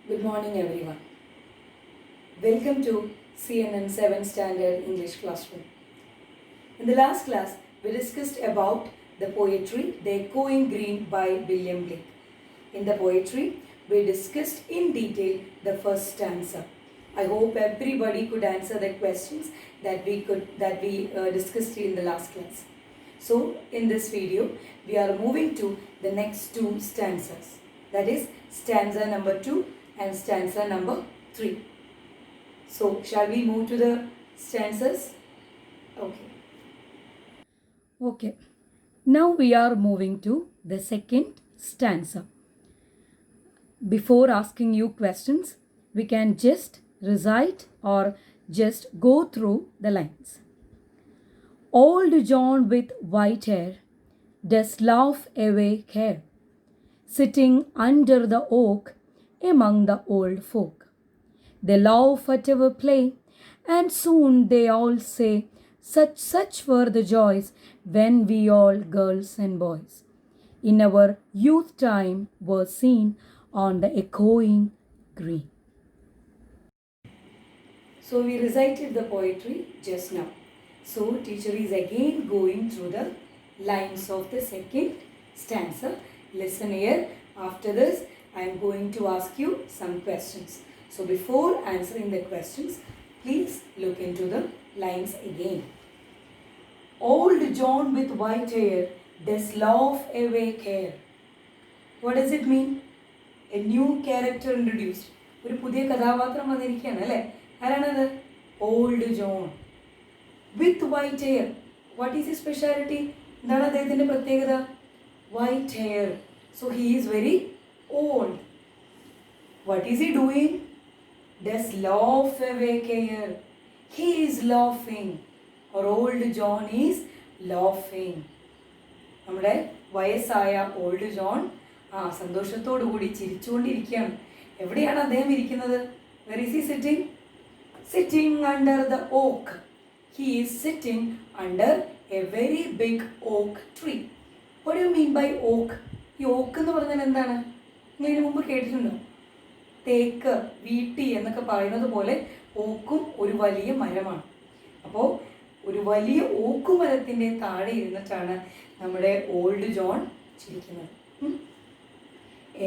Good morning, everyone. Welcome to CNN 7th Standard English Classroom. In the last class, we discussed about the poetry The Echoing Green by William Blake. In the poetry, we discussed in detail the first stanza. I hope everybody could answer the questions that we discussed in the last class. So, in this video, we are moving to the next two stanzas. That is stanza number 2 and stanza number 3. So, shall we move to the stanzas? Okay. Now we are moving to the second stanza. Before asking you questions, we can just recite or just go through the lines. Old John with white hair does laugh away care, sitting under the oak among the old folk. They laugh at our play, and soon they all say, such were the joys when we all girls and boys in our youth time were seen on the echoing green. So we recited the poetry just now. So teacher is again going through the lines of the second stanza. Listen here. After this, I am going to ask you some questions. So before answering the questions, please look into the lines again. Old John with white hair does laugh away care. What does it mean? A new character introduced. ഒരു പുതിയ കഥാപാത്രം വന്നിരിക്കുകയാണ് അല്ലേ? ആരാണത്? Old John with white hair. What is he speciality? എന്താണ് അദ്ദേഹത്തിൻ്റെ പ്രത്യേകത? White hair. So he is very old. What is he doing? Does laugh away care. He is laughing. Or old John is laughing. നമ്മുടെ വയസ്സായ old John സന്തോഷത്തോടു കൂടി ചിരിച്ചുകൊണ്ടിരിക്കുകയാണ്. എവിടെയാണ് അദ്ദേഹം ഇരിക്കുന്നത്? Where is he sitting? Sitting under the oak. He is sitting under a very big oak tree. What do you mean by oak? ഈ ഓക്ക് എന്ന് പറഞ്ഞാൽ എന്താണ്? നിങ്ങൾ ഇതിനു മുമ്പ് കേട്ടിട്ടുണ്ടോ? തേക്ക്, വീട്ടി എന്നൊക്കെ പറയുന്നത് പോലെ ഓക്കും ഒരു വലിയ മരമാണ്. അപ്പോൾ ഒരു വലിയ ഓക്കുമരത്തിൻ്റെ താഴെ ഇരുന്നിട്ടാണ് നമ്മുടെ ഓൾഡ് ജോൺ ചിരിക്കുന്നത്.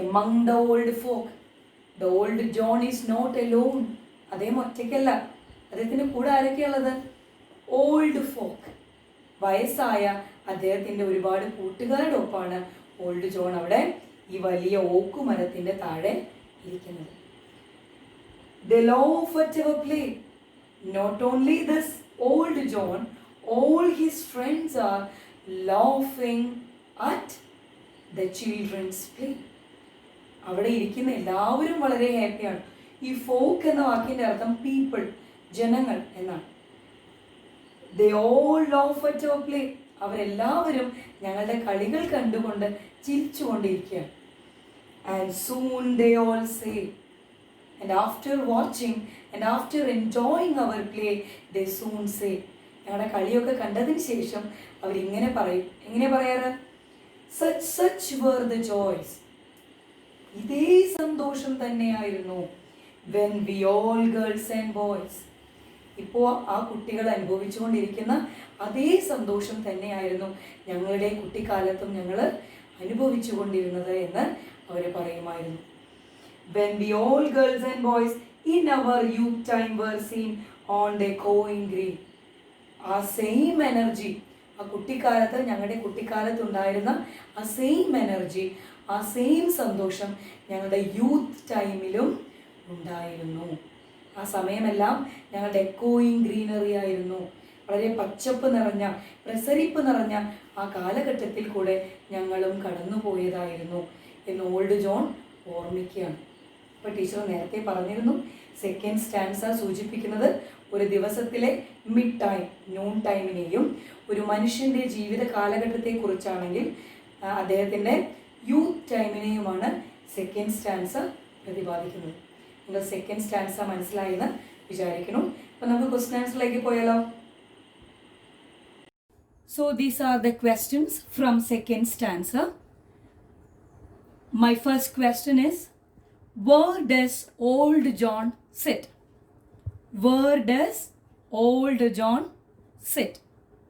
Among the old folk, the old John is not alone. അദ്ദേഹം ഒറ്റയ്ക്കല്ല. അദ്ദേഹത്തിൻ്റെ കൂടെ ആരൊക്കെയുള്ളത്? ഓൾഡ് ഫോക്ക്, വയസ്സായ അദ്ദേഹത്തിൻ്റെ ഒരുപാട് കൂട്ടുകാരുടെ ഒപ്പമാണ് ഓൾഡ് ജോൺ അവിടെ ഈ വലിയ ഓക്കുമരത്തിൻ്റെ താഴെ ഇരിക്കുന്നത്. They laugh at our play. Not only this old John, all his friends are laughing at the children's play. അവിടെ ഇരിക്കുന്ന എല്ലാവരും വളരെ ഹാപ്പിയാണ്. ഈ ഫോക്ക് എന്ന വാക്കിൻ്റെ അർത്ഥം പീപ്പിൾ, ജനങ്ങൾ എന്നാണ്. They all laugh at our play. അവരെല്ലാവരും ഞങ്ങളുടെ കളികൾ കണ്ടുകൊണ്ട് ചിരിച്ചുകൊണ്ടിരിക്കുകയാണ്. And soon they all say, and after watching and after enjoying our play, they soon say, ഞങ്ങളുടെ കളിയൊക്കെ കണ്ടതിന് ശേഷം അവരിങ്ങനെ പറയും. എങ്ങനെ പറയാറ്? such were the joys. ഇതേ സന്തോഷം തന്നെയായിരുന്നു when we all girls and boys. ഇപ്പോൾ ആ കുട്ടികൾ അനുഭവിച്ചുകൊണ്ടിരിക്കുന്ന അതേ സന്തോഷം തന്നെയായിരുന്നു ഞങ്ങളുടെ കുട്ടിക്കാലത്തും ഞങ്ങൾ അനുഭവിച്ചു കൊണ്ടിരുന്നത് എന്ന് അവർ പറയുമായിരുന്നു. When we all girls and boys in our youth time were seen on the echoing green. ആ സെയിം എനർജി, ആ കുട്ടിക്കാലത്ത് ഞങ്ങളുടെ കുട്ടിക്കാലത്ത് ഉണ്ടായിരുന്ന ആ സെയിം എനർജി, ആ സെയിം സന്തോഷം ഞങ്ങളുടെ യൂത്ത് ടൈമിലും ഉണ്ടായിരുന്നു. ആ സമയമെല്ലാം ഞങ്ങളുടെ എക്കോയിങ് ഗ്രീനറി ആയിരുന്നു. വളരെ പച്ചപ്പ് നിറഞ്ഞ, പ്രസരിപ്പ് നിറഞ്ഞ ആ കാലഘട്ടത്തിൽ കൂടെ ഞങ്ങളും കടന്നുപോയതായിരുന്നു എന്ന് ഓൾഡ് ജോൺ ഓർമ്മിക്കുകയാണ്. അപ്പോൾ ടീച്ചർ നേരത്തെ പറഞ്ഞിരുന്നു, സെക്കൻഡ് സ്റ്റാൻസ സൂചിപ്പിക്കുന്നത് ഒരു ദിവസത്തിലെ മിഡ് ടൈം, നൂൺ ടൈമിനെയും ഒരു മനുഷ്യൻ്റെ ജീവിത കാലഘട്ടത്തെക്കുറിച്ചാണെങ്കിൽ അദ്ദേഹത്തിൻ്റെ യൂത്ത് ടൈമിനെയുമാണ് സെക്കൻഡ് സ്റ്റാൻസ പ്രതിപാദിക്കുന്നത്. നിങ്ങൾ സെക്കൻഡ് സ്റ്റാൻസ മനസ്സിലായെന്ന് വിചാരിക്കുന്നു. അപ്പോൾ നമുക്ക് ക്വസ്റ്റ്യൻ ആൻസറിലേക്ക് പോയാലോ? So these are the questions from second stanza. My first question is, Where does old John sit? Where does old John sit?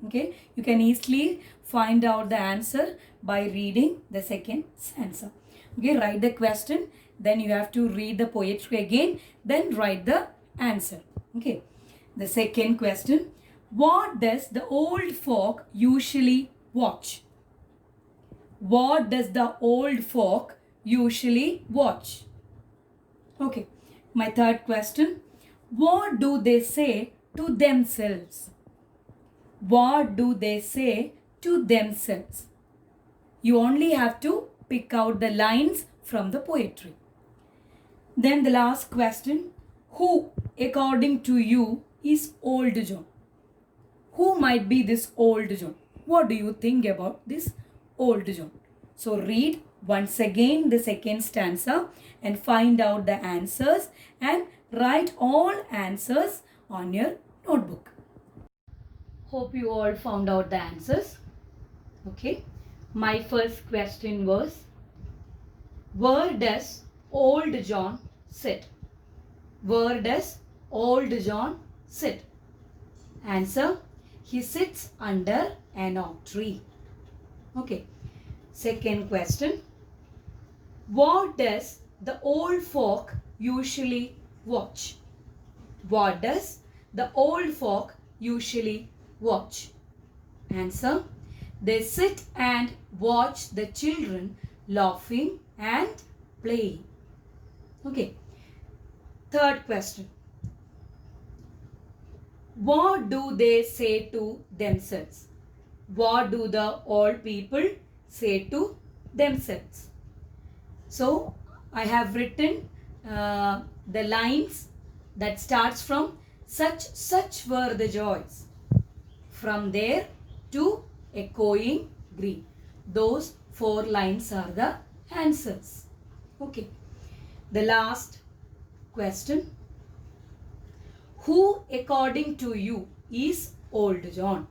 Okay, you can easily find out the answer by reading the second stanza. Okay, write the question, then you have to read the poetry again, then write the answer. Okay, the second question. What does the old folk usually watch? What does the old folk usually watch? Okay, my third question. What do they say to themselves? What do they say to themselves? You only have to pick out the lines from the poetry. Then the last question. Who, according to you, is old John? Who might be this old John? What do you think about this old John? So read once again the second stanza and find out the answers and write all answers on your notebook. Hope you all found out the answers. Okay. My first question was, where does old John sit? Where does old John sit? Answer, he sits under an oak tree. Okay. Second question. What does the old folk usually watch? What does the old folk usually watch? Answer, they sit and watch the children laughing and playing. Okay. Third question. What do they say to themselves? What do the old people say to themselves? So, I have written the lines that starts from such were the joys. From there to echoing green. Those 4 lines are the answers. Okay. The last question. Who according to you is old John?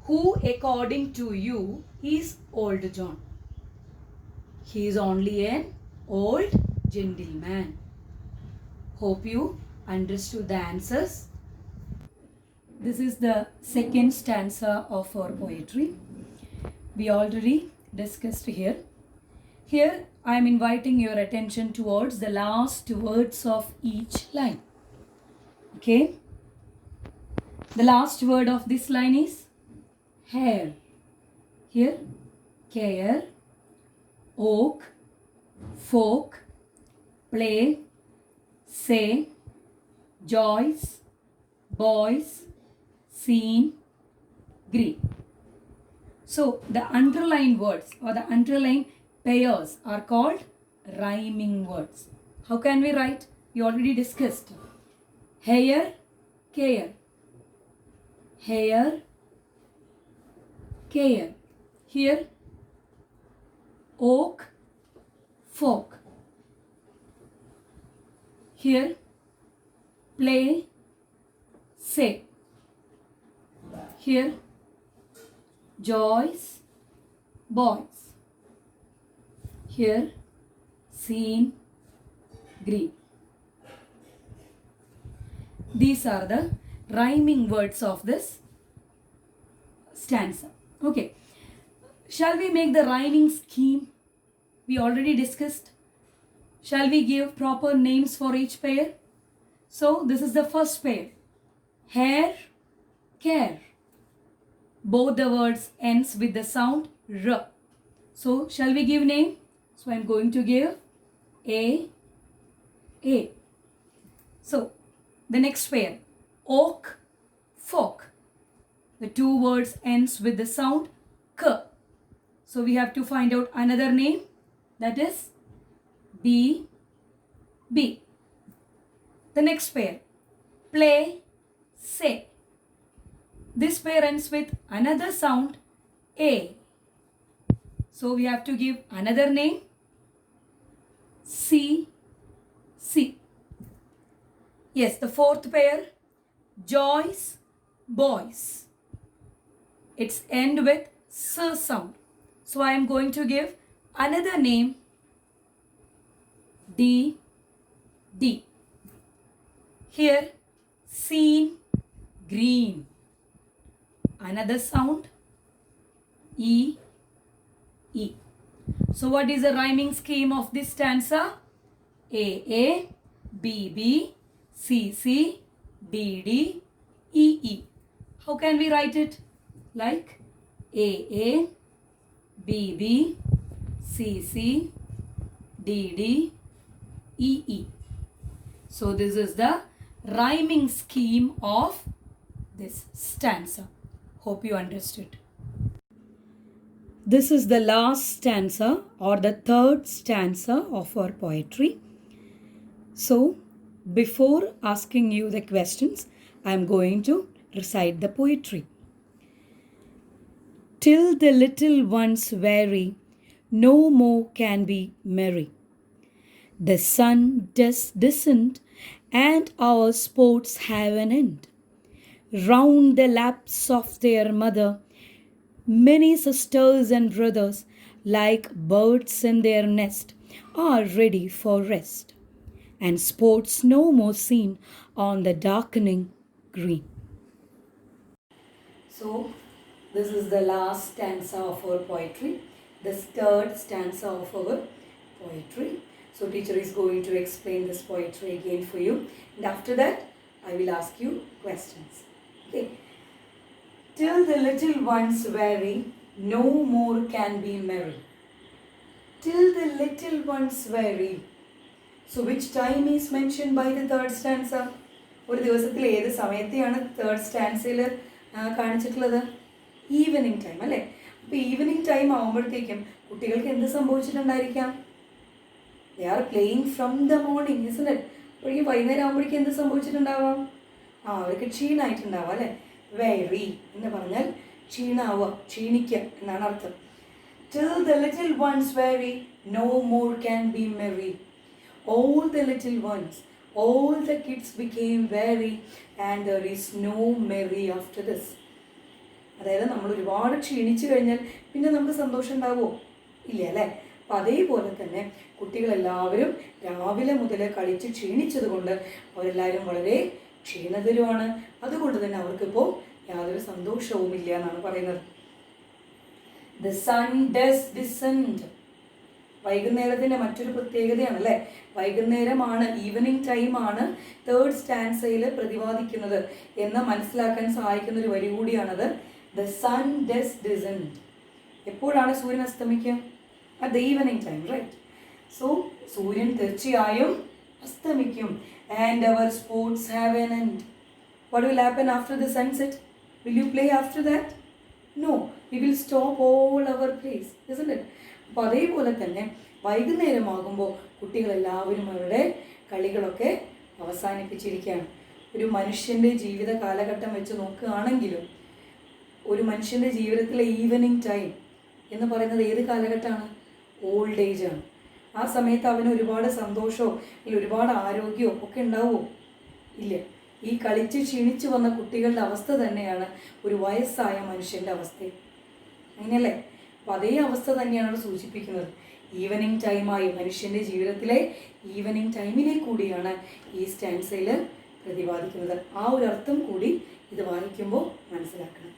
Who according to you is old John? He is only an old gentleman. Hope you understood the answers. This is the second stanza of our poetry. We already discussed here. Here I am inviting your attention towards the last words of each line. Okay. The last word of this line is hair. Here, care, oak, folk, play, say, joys, boys, scene, green. So the underlined words or the underlined pairs are called rhyming words. How can we write? We already discussed. Hair, care. Hair, care. Here, oak, folk. Here, play, say. Here, joys, boys. Here, scene, green. These are the rhyming words of this stanza. Okay. Shall we make the rhyming scheme? We already discussed. Shall we give proper names for each pair? So, this is the first pair. Hair, care. Both the words ends with the sound R. So, shall we give name? So, I am going to give A. So, the next pair. Oak, folk. The 2 words ends with the sound K. So, we have to find out another name, that is B. The next pair. Play, say. This pair ends with another sound A. So, we have to give another name C. Yes, the fourth pair. Joys, boys. It's end with S sound. So I am going to give another name D, D. Here, seen, green. Another sound, E, E. So what is the rhyming scheme of this stanza? A, B, C, D, E. How can we write it? Like A, B, C, D, E. So this is the rhyming scheme of this stanza. Hope you understood. This is the last stanza or the third stanza of our poetry. So, before asking you the questions, I am going to recite the poetry. Till the little ones weary, no more can be merry. The sun does descend, and our sports have an end. Round the laps of their mother, many sisters and brothers, like birds in their nest, are ready for rest, and sports no more seen on the darkening green. So, this is the last stanza of our poetry, the third stanza of our poetry. So, teacher is going to explain this poetry again for you, and after that, I will ask you questions. Okay. Till the little ones weary, no more can be merry. Till the little ones weary. So which time is mentioned by the third stanza? ഒരു ദിവസത്തിൽ ഏത് സമയത്തെയാണ് third സ്റ്റാൻസയിൽ കാണിച്ചിട്ടുള്ളത്? Evening time അല്ലേ? അപ്പോൾ evening time ആകുമ്പോഴത്തേക്കും കുട്ടികൾക്ക് എന്ത് സംഭവിച്ചിട്ടുണ്ടായിരിക്കാം? They are playing from the morning, isn't it? അപ്പോഴേക്കും വൈകുന്നേരം ആകുമ്പോഴേക്കും എന്ത് സംഭവിച്ചിട്ടുണ്ടാവാം? അവർക്ക് ക്ഷീണമായിട്ടുണ്ടാവാം അല്ലേ? വെരി എന്ന് പറഞ്ഞാൽ ക്ഷീണാവുക, ക്ഷീണിക്കുക എന്നാണ് അർത്ഥം. Till the little ones weary, no more can be merry. All the little ones, all the kids became weary, and there is no merry after this. അതായത് നമ്മൾ ഒരുപാട് ക്ഷീണിച്ചു കഴിഞ്ഞാൽ പിന്നെ നമുക്ക് സന്തോഷം ഉണ്ടാവുമോ? ഇല്ല അല്ലേ? അപ്പം അതേപോലെ തന്നെ കുട്ടികളെല്ലാവരും രാവിലെ മുതൽ കളിച്ച് ക്ഷീണിച്ചത് കൊണ്ട് അവരെല്ലാവരും വളരെ ക്ഷീണിതരുമാണ്. അതുകൊണ്ട് തന്നെ അവർക്കിപ്പോൾ യാതൊരു സന്തോഷവും ഇല്ല എന്നാണ് പറയുന്നത്. The sun does descend. വൈകുന്നേരത്തിൻ്റെ മറ്റൊരു പ്രത്യേകതയാണ് അല്ലേ? വൈകുന്നേരമാണ്, ഈവനിങ് ടൈമാണ് തേർഡ് സ്റ്റാൻസയിൽ പ്രതിപാദിക്കുന്നത് എന്ന് മനസ്സിലാക്കാൻ സഹായിക്കുന്ന ഒരു വരി കൂടിയാണത്. The sun does descend. എപ്പോഴാണ് സൂര്യൻ അസ്തമിക്കുക? At the evening time, right? So, സൂര്യൻ തീർച്ചയായും അസ്തമിക്കും. And our sports have an end. What will happen after the sunset? Will you play after that? No, we will stop all our plays, isn't it? അപ്പോൾ അതേപോലെ തന്നെ വൈകുന്നേരമാകുമ്പോൾ കുട്ടികളെല്ലാവരും അവരുടെ കളികളൊക്കെ അവസാനിപ്പിച്ചിരിക്കുകയാണ്. ഒരു മനുഷ്യൻ്റെ ജീവിത കാലഘട്ടം വെച്ച് നോക്കുകയാണെങ്കിലും ഒരു മനുഷ്യൻ്റെ ജീവിതത്തിലെ ഈവനിങ് ടൈം എന്ന് പറയുന്നത് ഏത് കാലഘട്ടമാണ്? ഓൾഡ് ഏജ് ആണ്. ആ സമയത്ത് അവന് ഒരുപാട് സന്തോഷമോ അല്ലെങ്കിൽ ഒരുപാട് ആരോഗ്യമോ ഒക്കെ ഉണ്ടാവുമോ? ഇല്ല. ഈ കളിച്ച് ക്ഷീണിച്ചു വന്ന കുട്ടികളുടെ അവസ്ഥ തന്നെയാണ് ഒരു വയസ്സായ മനുഷ്യൻ്റെ അവസ്ഥയും. അങ്ങനെയല്ലേ? അപ്പോൾ അതേ അവസ്ഥ തന്നെയാണ് സൂചിപ്പിക്കുന്നത്. ഈവനിങ് ടൈമായി മനുഷ്യൻ്റെ ജീവിതത്തിലെ ഈവനിങ് ടൈമിനെ കൂടിയാണ് ഈ സ്റ്റാൻസയിൽ പ്രതിപാദിക്കുന്നത്. ആ ഒരു അർത്ഥം കൂടി ഇത് വായിക്കുമ്പോൾ മനസ്സിലാക്കണം.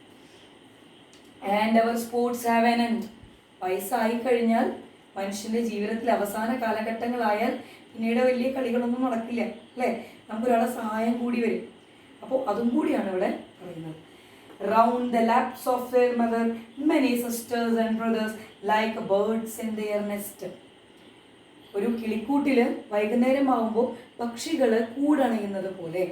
And our sports have an end. വയസ്സായി കഴിഞ്ഞാൽ മനുഷ്യൻ്റെ ജീവിതത്തിൽ അവസാന കാലഘട്ടങ്ങളായാൽ പിന്നീട് വലിയ കളികളൊന്നും നടക്കില്ല അല്ലേ? നമുക്കൊരാളെ സഹായം കൂടി വരും. അപ്പോൾ അതും കൂടിയാണ് ഇവിടെ പറയുന്നത്. Round the laps of their mother, many sisters and brothers, like birds in their nest. ഒരു കിളിക്കൂട്ടിൽ വൈകുന്നേരം ആകുമ്പോൾ പക്ഷികൾ കൂടണയുന്നത് പോലെ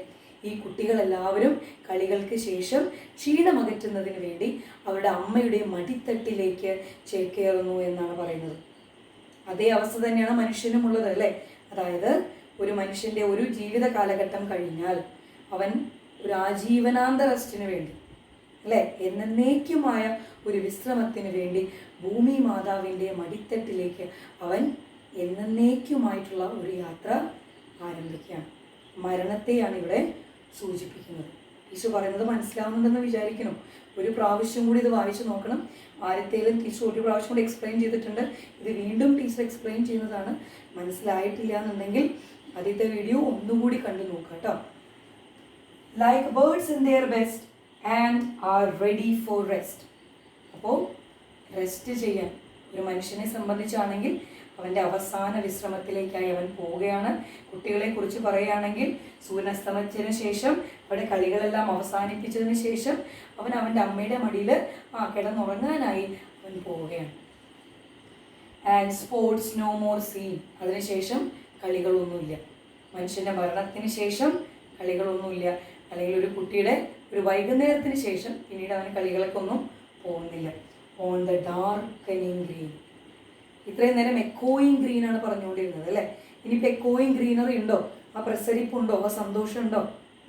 ഈ കുട്ടികളെല്ലാവരും കളികൾക്ക് ശേഷം ക്ഷീണമകറ്റുന്നതിന് വേണ്ടി അവരുടെ അമ്മയുടെ മടിത്തട്ടിലേക്ക് ചേക്കേറുന്നു എന്നാണ് പറയുന്നത്. അതേ അവസ്ഥ തന്നെയാണ് മനുഷ്യനുമുള്ളത് അല്ലേ? അതായത് ഒരു മനുഷ്യൻ്റെ ഒരു ജീവിത കാലഘട്ടം കഴിഞ്ഞാൽ അവൻ ഒരു ആജീവനാന്ത റെസ്റ്റിന് വേണ്ടി അല്ലേ, എന്നേക്കുമായ ഒരു വിശ്രമത്തിന് വേണ്ടി ഭൂമി മാതാവിൻ്റെ മടിത്തട്ടിലേക്ക് അവൻ എന്നേക്കുമായിട്ടുള്ള ഒരു യാത്ര ആരംഭിക്കുകയാണ്. മരണത്തെയാണ് ഇവിടെ സൂചിപ്പിക്കുന്നത്. ഈശോ പറയുന്നത് മനസ്സിലാവുന്നുണ്ടെന്ന് വിചാരിക്കണം. ഒരു പ്രാവശ്യം കൂടി ഇത് വായിച്ചു നോക്കണം. ആദ്യത്തേലും ടീച്ചർ ഒരു പ്രാവശ്യം കൂടി എക്സ്പ്ലെയിൻ ചെയ്തിട്ടുണ്ട്. ഇത് വീണ്ടും ടീച്ചർ എക്സ്പ്ലെയിൻ ചെയ്യുന്നതാണ്. മനസ്സിലായിട്ടില്ല എന്നുണ്ടെങ്കിൽ ആദ്യത്തെ വീഡിയോ ഒന്നുകൂടി കണ്ടു നോക്കുക കേട്ടോ. Like birds in their nest and are ready for rest. അപ്പോൾ റെസ്റ്റ് ചെയ്യാൻ ഒരു മനുഷ്യനെ സംബന്ധിച്ചാണെങ്കിൽ അവൻ്റെ അവസാന വിശ്രമത്തിലേക്കായി അവൻ പോവുകയാണ്. കുട്ടികളെ കുറിച്ച് പറയുകയാണെങ്കിൽ സൂര്യനസ്തമനത്തിന് ശേഷം അവിടെ കളികളെല്ലാം അവസാനിപ്പിച്ചതിന് ശേഷം അവൻ അവൻ്റെ അമ്മയുടെ മടിയിൽ കിടന്നുറങ്ങാനായി അവൻ പോവുകയാണ്. And sports no more seen. അതിനുശേഷം കളികളൊന്നുമില്ല. മനുഷ്യൻ്റെ മരണത്തിന് ശേഷം കളികളൊന്നുമില്ല. അല്ലെങ്കിൽ ഒരു കുട്ടിയുടെ ഒരു വൈകുന്നേരത്തിന് ശേഷം പിന്നീട് അവന് കളികൾക്കൊന്നും പോകുന്നില്ല. On the darkening green. ഇത്രയും നേരം എക്കോയിങ് ഗ്രീൻ ആണ് പറഞ്ഞുകൊണ്ടിരുന്നത് അല്ലേ. ഇനിയിപ്പോൾ എക്കോയിങ് ഗ്രീനറി ഉണ്ടോ? ആ പ്രസരിപ്പുണ്ടോ? ആ സന്തോഷമുണ്ടോ?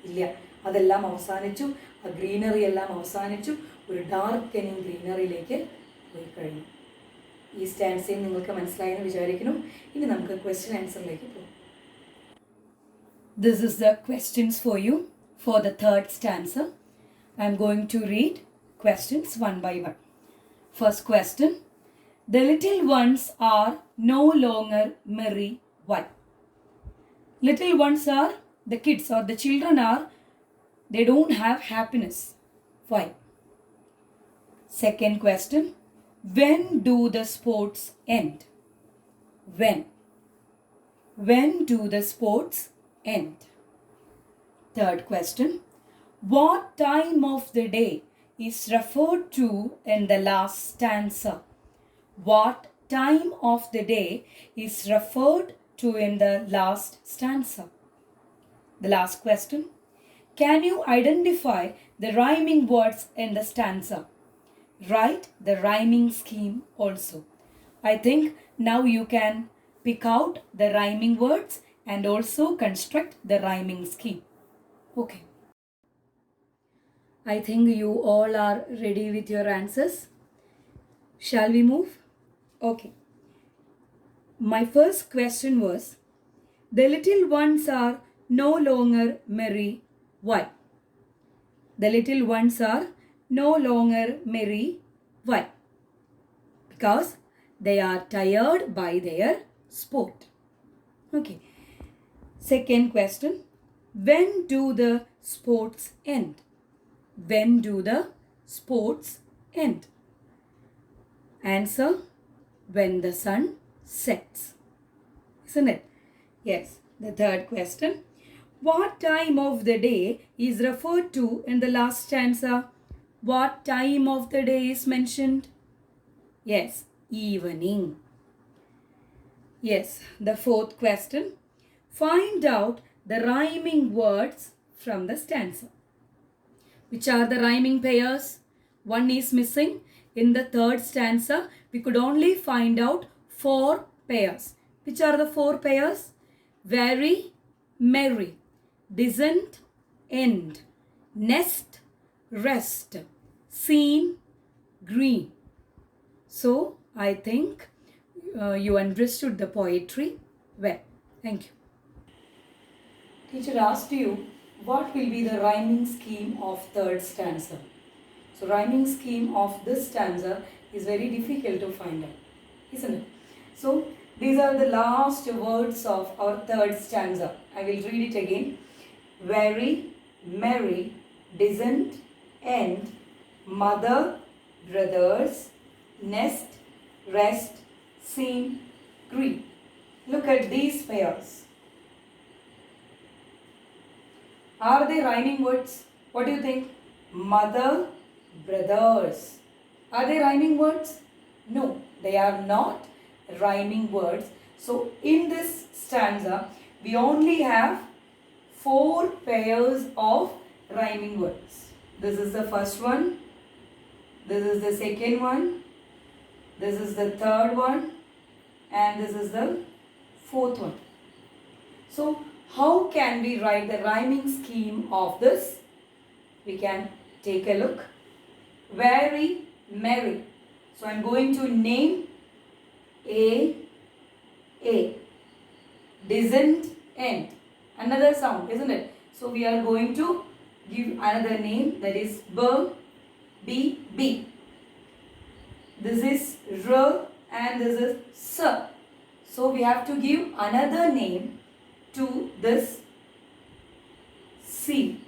ഇല്ല. അതെല്ലാം അവസാനിച്ചു. ആ ഗ്രീനറി എല്ലാം അവസാനിച്ചു. ഒരു ഡാർക്കനിങ് ഗ്രീനറിയിലേക്ക് പോയി കഴിഞ്ഞു. ഈ സ്റ്റാൻസയും നിങ്ങൾക്ക് മനസ്സിലായെന്ന് വിചാരിക്കുന്നു. ഇനി നമുക്ക് ക്വസ്റ്റ്യൻ ആൻസറിലേക്ക് പോകാം. This is the questions for you for the third stanza. I am going to read questions one by one. First question. The little ones are no longer merry. Why? Little ones are the kids or the children are, they don't have happiness. Why? Second question. When do the sports end? When? When do the sports end? Third question. What time of the day is referred to in the last stanza? What time of the day is referred to in the last stanza? The last question. Can you identify the rhyming words in the stanza? Write the rhyming scheme also. I think now you can pick out the rhyming words and also construct the rhyming scheme. Okay. I think you all are ready with your answers. Shall we move? Okay. My first question was, the little ones are no longer merry. Why? The little ones are no longer merry. Why? Because they are tired by their sport. Okay. Second question. When do the sports end? When do the sports end? Answer. When the sun sets. Isn't it? Yes. The third question. What time of the day is referred to in the last stanza? What time of the day is mentioned? Yes, evening. Yes, the fourth question. Find out the rhyming words from the stanza. Which are the rhyming pairs? One is missing. In the third stanza, we could only find out 4 pairs. Which are the 4 pairs? Very, merry, doesn't, end, nest, rest, scene, green. So, I think you understood the poetry well. Thank you. Teacher asked you, what will be the rhyming scheme of third stanza? So, rhyming scheme of this stanza is very difficult to find out, isn't it? So, these are the last words of our third stanza. I will read it again. Very, merry, doesn't, end, mother, brothers, nest, rest, scene, green. Look at these pairs. Are they rhyming words? What do you think? Mother, brothers. Are they rhyming words? No, they are not rhyming words. So, in this stanza, we only have 4 pairs of rhyming words. This is the first one. This is the second one. This is the third one. And this is the fourth one. So, how can we write the rhyming scheme of this? We can take a look. Very, merry. So, I am going to name A. Doesn't, end. Another sound, isn't it? So, we are going to give another name, that is B, B. this is R and this is S. So we have to give another name to this C.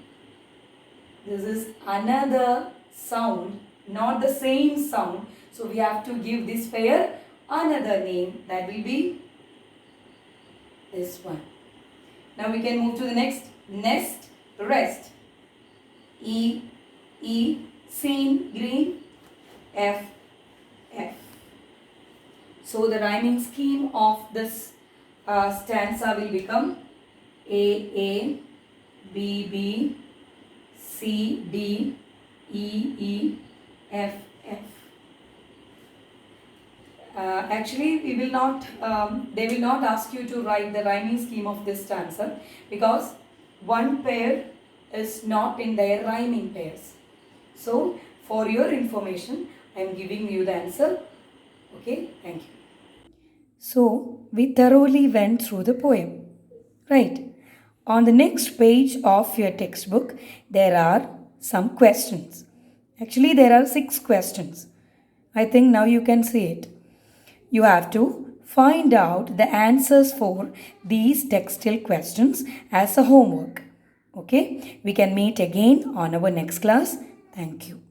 This is another sound, not the same sound. So we have to give this pair another name. That will be this one. Now we can move to the next. Nest, rest. E, seen, green. F, F. So the rhyming scheme of this stanza will become A, B, C, D, E, F, F. Actually, we will not. They will not ask you to write the rhyming scheme of this stanza because one pair is not in their rhyming pairs. So, for your information, I am giving you the answer. Okay, thank you. So, we thoroughly went through the poem, right? On the next page of your textbook, there are some questions. Actually, there are 6 questions. I think now you can see it. You have to find out the answers for these textile questions as a homework. Okay, we can meet again on our next class. Thank you.